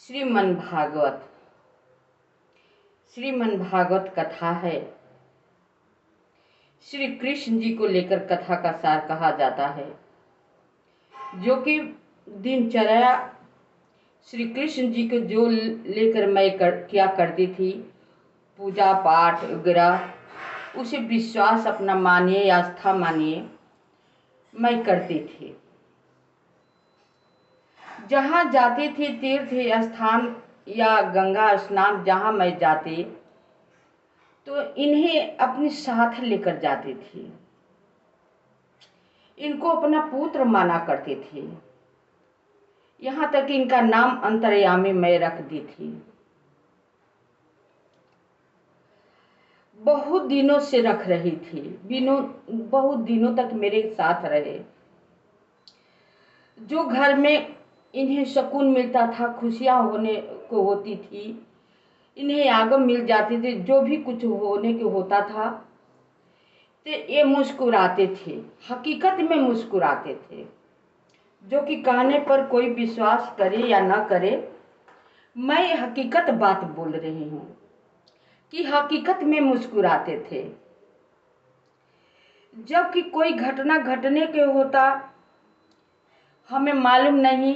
श्रीमन भागवत। श्रीमन भागवत कथा है। श्री कृष्ण जी को लेकर कथा का सार कहा जाता है, जो कि दिनचर्या श्री कृष्ण जी को जो लेकर मैं किया करती थी, पूजा पाठ वगैरह, उसे विश्वास अपना मानिए, आस्था मानिए, मैं करती थी। जहाँ जाती थी तीर्थ स्थान या गंगा स्नान, जहाँ मैं जाती तो इन्हें अपने साथ लेकर जाती थी। इनको अपना पुत्र माना करती थी। यहाँ तक इनका नाम अंतर्यामी मैं रख दी थी। बहुत दिनों से रख रही थी, बहुत दिनों तक मेरे साथ रहे। जो घर में इन्हें सुकून मिलता था, खुशियाँ होने को होती थी, इन्हें आगम मिल जाती थी, जो भी कुछ होने को होता था तो ये मुस्कुराते थे, हकीकत में मुस्कुराते थे। जो कि कहने पर कोई विश्वास करे या ना करे, मैं हकीकत बात बोल रही हूँ कि हकीकत में मुस्कुराते थे। जब कि कोई घटना घटने के होता, हमें मालूम नहीं,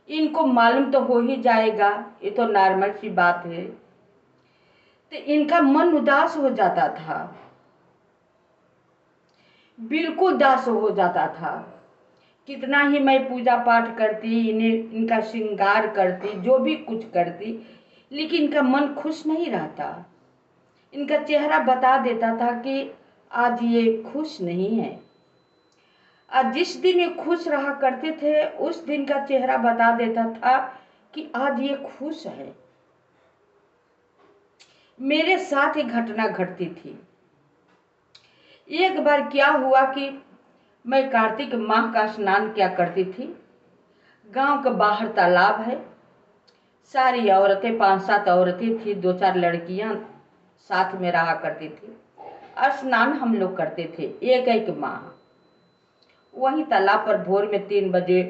इनको मालूम तो हो ही जाएगा, ये तो नॉर्मल सी बात है, तो इनका मन उदास हो जाता था, बिल्कुल उदास हो जाता था। कितना ही मैं पूजा पाठ करती, इनका श्रृंगार करती, जो भी कुछ करती, लेकिन इनका मन खुश नहीं रहता। इनका चेहरा बता देता था कि आज ये खुश नहीं है। आज जिस दिन ये खुश रहा करते थे, उस दिन का चेहरा बता देता था कि आज ये खुश है। मेरे साथ एक घटना घटती थी। एक बार क्या हुआ कि मैं कार्तिक माह का स्नान किया करती थी। गांव के बाहर तालाब है, सारी औरतें, 5-7 औरतें थी, 2-4 लड़कियां साथ में रहा करती थी। स्नान हम लोग करते थे एक माह। वही तालाब पर भोर में 3 बजे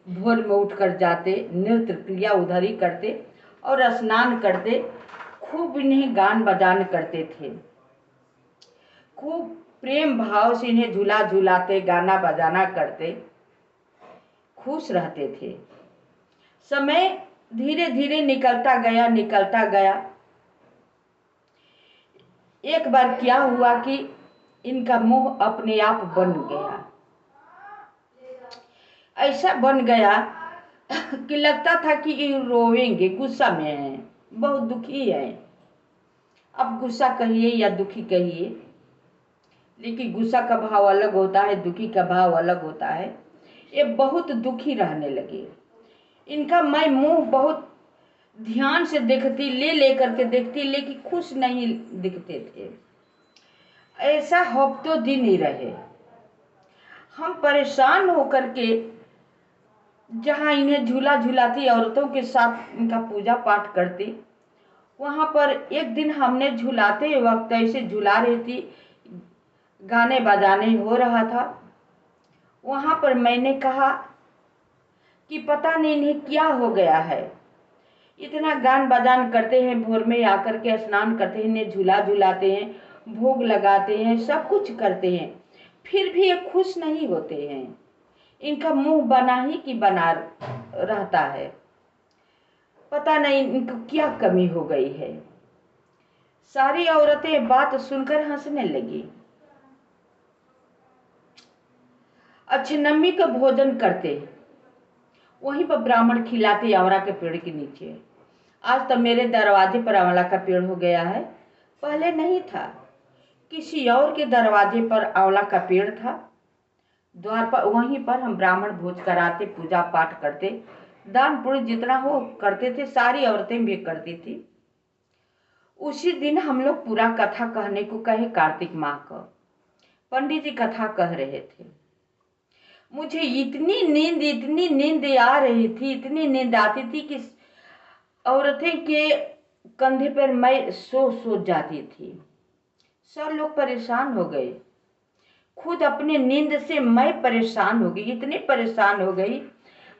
भोर में उठकर जाते, नृत्य क्रिया उधर ही करते और स्नान करते। खूब इन्हें गान बजान करते थे, खूब प्रेम भाव से इन्हें झूला झूलाते, गाना बजाना करते, खुश रहते थे। समय धीरे धीरे निकलता गया। एक बार क्या हुआ कि इनका मुंह अपने आप बन गया। ऐसा बन गया कि लगता था कि ये रोएंगे, गुस्सा में है, बहुत दुखी है। अब गुस्सा कहिए या दुखी कहिए, लेकिन गुस्सा का भाव अलग होता है, दुखी का भाव अलग होता है। ये बहुत दुखी रहने लगे। इनका मैं मुंह बहुत ध्यान से देखती, ले करके देखती, लेकिन खुश नहीं दिखते थे। ऐसा हफ्तों दिन ही रहे। हम परेशान होकर के जहाँ इन्हें झूला झूलाती, औरतों के साथ इनका पूजा पाठ करती, वहाँ पर एक दिन हमने झूलाते वक्त ऐसे झूला रही थी, गाने बजाने हो रहा था। वहाँ पर मैंने कहा कि पता नहीं इन्हें क्या हो गया है, इतना गान बजान करते हैं, भोर में आकर के स्नान करते हैं, इन्हें झूला झूलाते हैं, भोग लगाते हैं, सब कुछ करते हैं, फिर भी ये खुश नहीं होते हैं। इनका मुंह बना ही कि बना रहता है। पता नहीं इनको क्या कमी हो गई है। सारी औरतें बात सुनकर हंसने लगी। अक्षनमी का भोजन करते, वहीं पर ब्राह्मण खिलाते आंवला के पेड़ के नीचे। आज तो मेरे दरवाजे पर आंवला का पेड़ हो गया है, पहले नहीं था। किसी और के दरवाजे पर आंवला का पेड़ था। द्वार पर वहीं पर हम ब्राह्मण भोज कराते, पूजा पाठ करते, दान पुण्य जितना हो करते थे, सारी औरतें भी करती थी। उसी दिन हम लोग पूरा कथा कहने को कहे, कार्तिक माह का पंडित जी कथा कह रहे थे। मुझे इतनी नींद आ रही थी, इतनी नींद आती थी कि औरतें के कंधे पर मैं सो जाती थी। सब लोग परेशान हो गए, खुद अपने नींद से मैं परेशान हो गई, इतनी परेशान हो गई।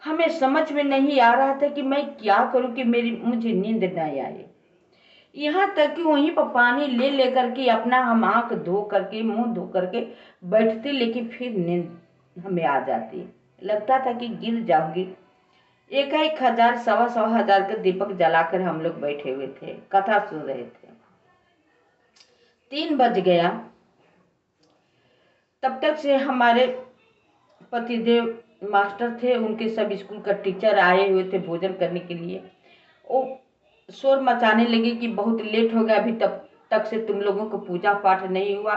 हमें समझ में नहीं आ रहा था कि मैं क्या करूं कि मुझे नींद न आए। यहाँ तक कि वहीं पर पानी ले लेकर के अपना हम आंख धो करके मुंह धो करके बैठते, लेकिन फिर नींद हमें आ जाती। लगता था कि गिर जाऊंगी। 1,000 सवा हजार के दीपक जलाकर हम लोग बैठे हुए थे, कथा सुन रहे थे। 3 बज गया। तब तक से हमारे पतिदेव मास्टर थे, उनके सब स्कूल का टीचर आए हुए थे भोजन करने के लिए। वो शोर मचाने लगे कि बहुत लेट हो गया, अभी तब तक से तुम लोगों को पूजा पाठ नहीं हुआ।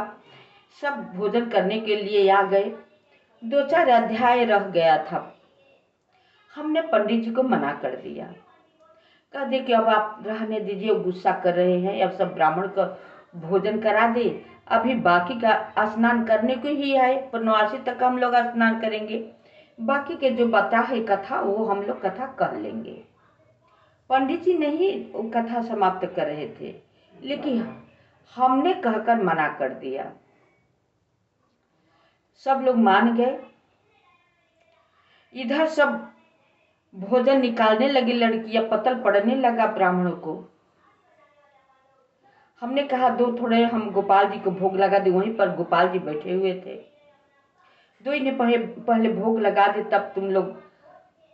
सब भोजन करने के लिए आ गए। 2-4 अध्याय रह गया था। हमने पंडित जी को मना कर दिया, कह दे कि अब आप रहने दीजिए, गुस्सा कर रहे हैं, अब सब ब्राह्मण का भोजन करा दे, अभी बाकी का स्नान करने को ही है, पूर्णवासी तक हम लोग स्नान करेंगे, बाकी के जो बता है कथा वो हम लोग कथा कर लेंगे। पंडित जी नहीं कथा समाप्त कर रहे थे, लेकिन हमने कहकर मना कर दिया। सब लोग मान गए। इधर सब भोजन निकालने लगी लड़कियां, पतल पड़ने लगा ब्राह्मणों को। हमने कहा दो थोड़े हम गोपाल जी को भोग लगा दे, वहीं पर गोपाल जी बैठे हुए थे। दो ने पहले भोग लगा दे, तब तुम लोग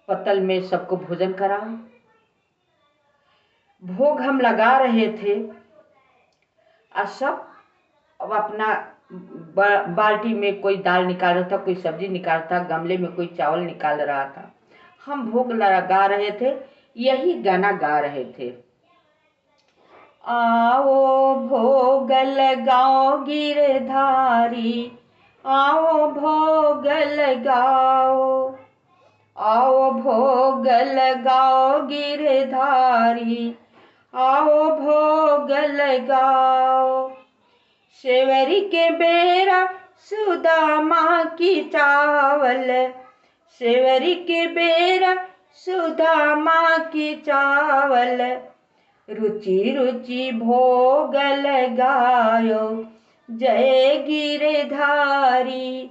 पतल में सबको भोजन कराओ। भोग हम लगा रहे थे और सब अब अपना बाल्टी में कोई दाल निकाल रहा था, कोई सब्जी निकाल रहा था, गमले में कोई चावल निकाल रहा था। हम भोग लगा रहे थे, यही गाना गा रहे थे। आओ भोग लगाओ गिरधारी, आओ भोग लगाओ, आओ भोग लगाओ गिरधारी, आओ भोग लगाओ। सेवरी के बेरा सुदामा की चावल, सेवरी के बेरा सुदामा की चावल, रुचि रुचि भोग लगायो जय गिरधारी,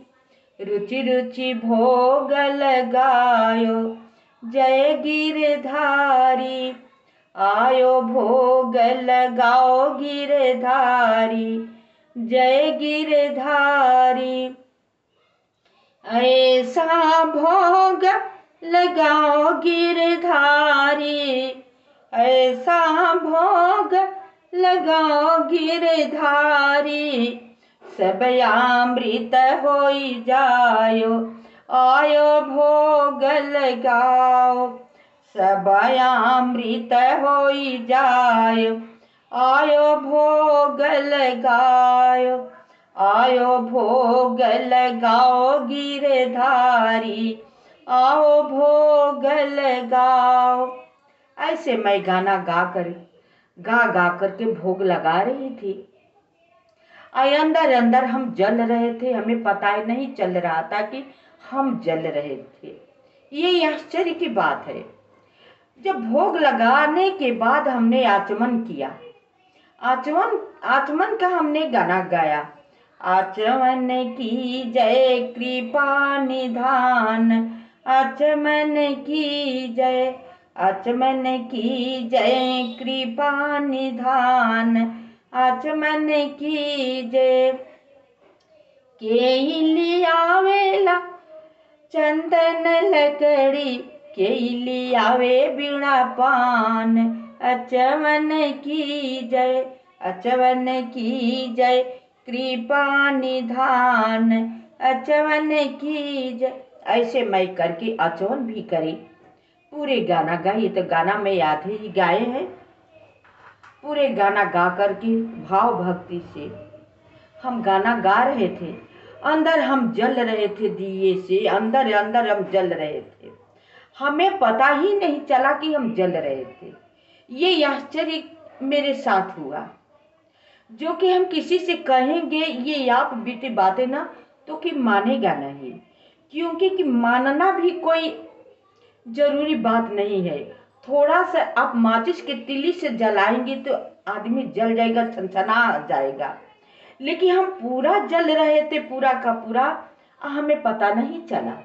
रुचि रुचि भोग लगायो जय गिरधारी, आयो भोग लगाओ गिरधारी जय गिरधारी। ऐसा भोग लगाओ गिरधारी, ऐसा भोग लगाओ गिरधारी, सब अमृत होई जायो, आयो भोग लगाओ, सब अमृत होई जायो, आयो भोग लगायो, आयो भोग लगाओ गिरधारी, आओ भोग लगाओ। ऐसे मैं गाना गा करके भोग लगा रही थी। अंदर अंदर हम जल रहे थे, हमें पता ही नहीं चल रहा था कि हम जल रहे थे। ये आश्चर्य की बात है। जब भोग लगाने के बाद हमने आचमन किया, आचमन का हमने गाना गाया, आचमन की जय कृपा निधान, आचमन की जय, आचमन की जय कृपा निधान, आचमन की जय। के लियावेला चंदन लकड़ी, के लियावे बीड़ा पान, आचमन की जय, आचमन की जय कृपा निधान, आचमन की जय। ऐसे मैं करके आचमन भी करी, पूरे गाना गाई। तो गाना मैं आधे ही गाए हैं, पूरे गाना गा करके भाव भक्ति से हम गाना गा रहे थे। अंदर हम जल रहे थे दिए से, अंदर अंदर हम जल रहे थे, हमें पता ही नहीं चला कि हम जल रहे थे। ये आश्चर्य मेरे साथ हुआ, जो कि हम किसी से कहेंगे ये आप बीती बातें ना तो कि मानेगा नहीं, क्योंकि कि मानना भी कोई जरूरी बात नहीं है। थोड़ा सा आप माचिस के तिली से जलाएंगे तो आदमी जल जाएगा, छनछना जाएगा, लेकिन हम पूरा जल रहे थे, पूरा का पूरा, हमें पता नहीं चला।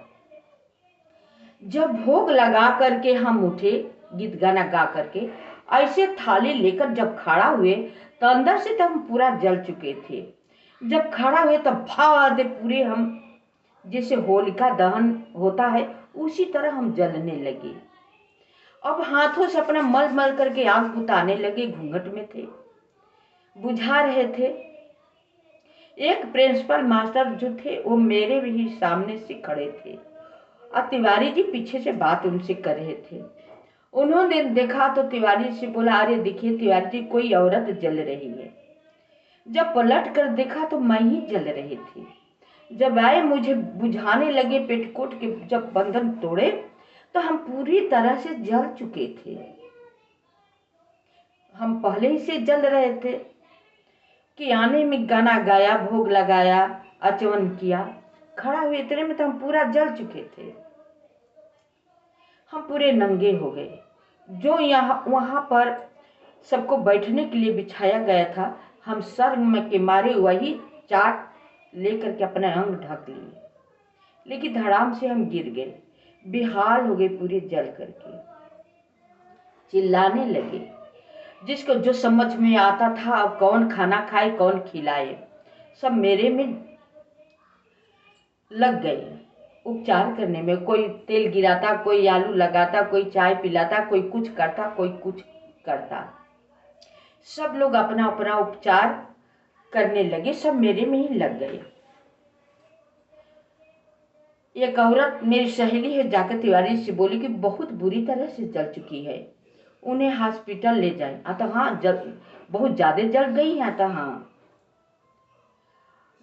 जब भोग लगा करके हम उठे, गीत गाना गा करके, ऐसे थाली लेकर जब खड़ा हुए तो अंदर से तो हम पूरा जल चुके थे। जब खड़ा हुए तब भाव पूरे हम, जैसे होलिका दहन होता है उसी तरह हम जलने लगे। अब हाथों से अपना मल मल करके आंख बुताने लगे, घूंघट में थे, बुझा रहे थे। एक प्रिंसिपल मास्टर जो थे वो मेरे भी सामने से खड़े थे और तिवारी जी पीछे से बात उनसे कर रहे थे। उन्होंने देखा तो तिवारी से बोला, अरे देखिए तिवारी जी, कोई औरत जल रही है। जब पलट कर देखा तो मैं ही जल रही थी। जब आए मुझे बुझाने लगे पेटकोट के, जब बंधन तोड़े तो हम पूरी तरह से जल चुके थे। हम पहले ही से जल रहे थे कि आने में गाना गाया, भोग लगाया, आचमन किया, खड़ा हुए इतने में तो हम पूरा जल चुके थे। हम पूरे नंगे हो गए। जो यहाँ वहाँ पर सबको बैठने के लिए बिछाया गया था, हम सर में के मारे वही चाट लेकर के अपना अंग ढक लिए, लेकिन धड़ाम से हम गिर गए, बेहाल हो गए पूरे जल करके। चिल्लाने लगे। जिसको जो समझ में आता था, कौन खाना खाए कौन खिलाए, सब मेरे में लग गए उपचार करने में। कोई तेल गिराता, कोई आलू लगाता, कोई चाय पिलाता, कोई कुछ करता, कोई कुछ करता। सब लोग अपना अपना उपचार करने लगे, सब मेरे में ही लग गए। एक औरत मेरी सहेली है जाकर तिवारी से बोली कि बहुत बुरी तरह से जल चुकी है, उन्हें हॉस्पिटल ले जाए। तो हाँ, बहुत ज्यादा जल गई है। तो हाँ,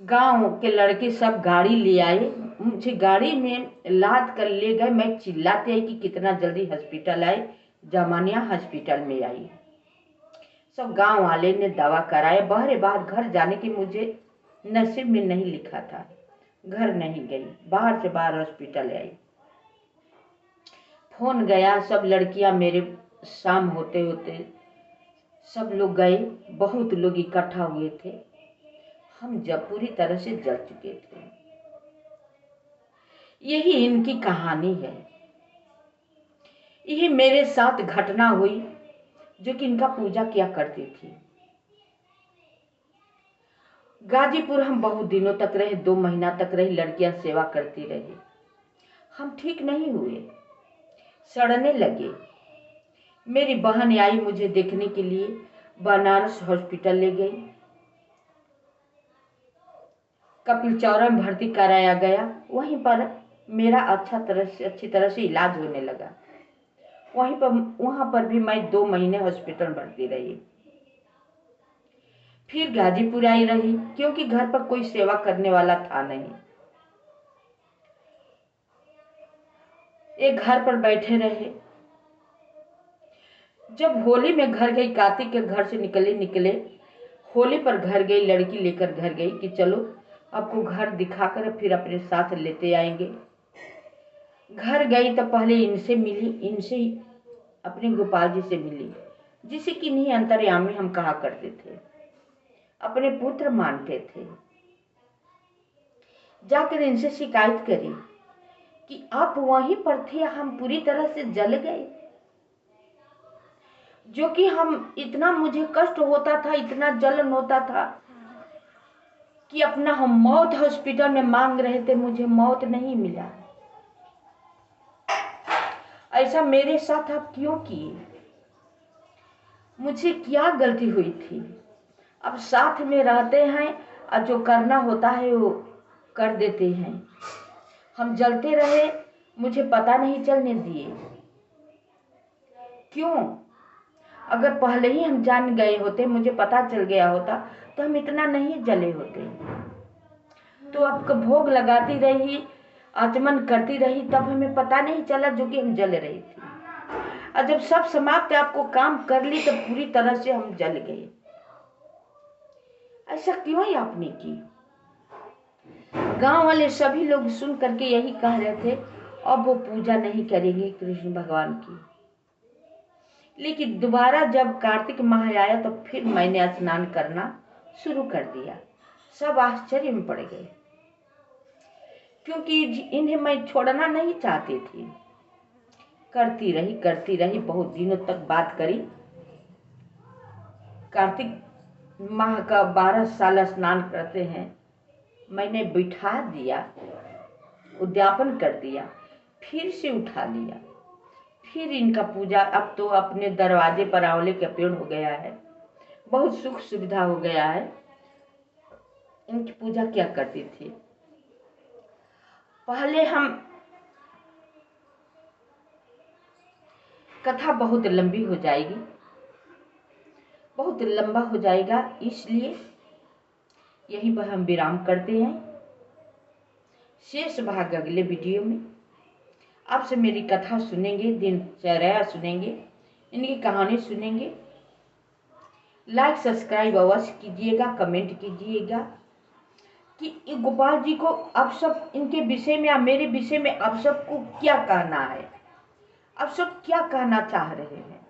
गांव के लड़के सब गाड़ी ले आए, मुझे गाड़ी में लाद कर ले गए। मैं चिल्लाते आई कि कितना जल्दी हॉस्पिटल आए। जमानिया हॉस्पिटल में आई। सब गांव वाले ने दवा कराए। बहरे बाहर घर जाने की मुझे नसीब में नहीं लिखा था, घर नहीं गई, बाहर से बाहर हॉस्पिटल आई। फोन गया, सब लड़कियां मेरे शाम होते होते सब लोग गए, बहुत लोग इकट्ठा हुए थे। हम जब पूरी तरह से जल चुके थे। यही इनकी कहानी है। यही मेरे साथ घटना हुई, जो कि इनका पूजा किया करती थी। गाजीपुर हम बहुत दिनों तक रहे, 2 महीना तक रही, लड़कियां सेवा करती रही। हम ठीक नहीं हुए, सड़ने लगे। मेरी बहन आई मुझे देखने के लिए, बनारस हॉस्पिटल ले गई। कपिल चौरा में भर्ती कराया गया। वहीं पर मेरा अच्छी तरह से इलाज होने लगा। वहां पर भी मैं 2 महीने हॉस्पिटल भर्ती रही। फिर गाजीपुर आई रही, क्योंकि घर पर कोई सेवा करने वाला था नहीं। एक घर पर बैठे रहे। जब होली में घर गई, कार्तिक के घर से निकले, होली पर घर गई, लड़की लेकर घर गई कि चलो आपको घर दिखाकर फिर अपने साथ लेते आएंगे। घर गई तो पहले इनसे मिली, इनसे ही अपने गोपाल जी से मिली, जिसे कि नहीं अंतर्यामी हम कहा करते थे, अपने पुत्र मानते थे। जाकर इनसे शिकायत करी कि आप वहीं पर थे, हम पूरी तरह से जल गए। जो कि हम, इतना मुझे कष्ट होता था, इतना जलन होता था कि अपना हम मौत हॉस्पिटल में मांग रहे थे, मुझे मौत नहीं मिला। ऐसा मेरे साथ आप क्यों किए? मुझे क्या गलती हुई थी? अब साथ में रहते हैं और जो करना होता है वो कर देते हैं। हम जलते रहे, मुझे पता नहीं चलने दिए। क्यों? अगर पहले ही हम जान गए होते, मुझे पता चल गया होता, तो हम इतना नहीं जले होते। तो आपको भोग लगाती रही, आचमन करती रही, तब हमें पता नहीं चला जो कि हम जल रही थी। और जब सब समाप्त आपको काम कर ली, तब पूरी तरह से हम जल गए। ऐसा क्यों ही आपने की? गांव वाले सभी लोग सुन करके यही कह रहे थे, अब वो पूजा नहीं करेंगे कृष्ण भगवान की। लेकिन दोबारा जब कार्तिक माह आया तो फिर मैंने स्नान करना शुरू कर दिया। सब आश्चर्य में पड़ गए, क्योंकि इन्हें मैं छोड़ना नहीं चाहती थी। करती रही, बहुत दिनों तक बात करी। कार्तिक माह का 12 साल स्नान करते हैं, मैंने बिठा दिया, उद्यापन कर दिया, फिर से उठा लिया, फिर इनका पूजा। अब तो अपने दरवाजे पर आंवले का पेड़ हो गया है, बहुत सुख सुविधा हो गया है। इनकी पूजा क्या करती थी पहले हम, कथा बहुत लंबी हो जाएगी, बहुत लंबा हो जाएगा, इसलिए यहीं पर हम विराम करते हैं। शेष भाग अगले वीडियो में आपसे मेरी कथा सुनेंगे, दिनचर्या सुनेंगे, इनकी कहानी सुनेंगे। लाइक सब्सक्राइब अवश्य कीजिएगा, कमेंट कीजिएगा कि गोपाल जी को आप सब, इनके विषय में या मेरे विषय में आप सबको क्या कहना है, आप सब क्या कहना चाह रहे हैं।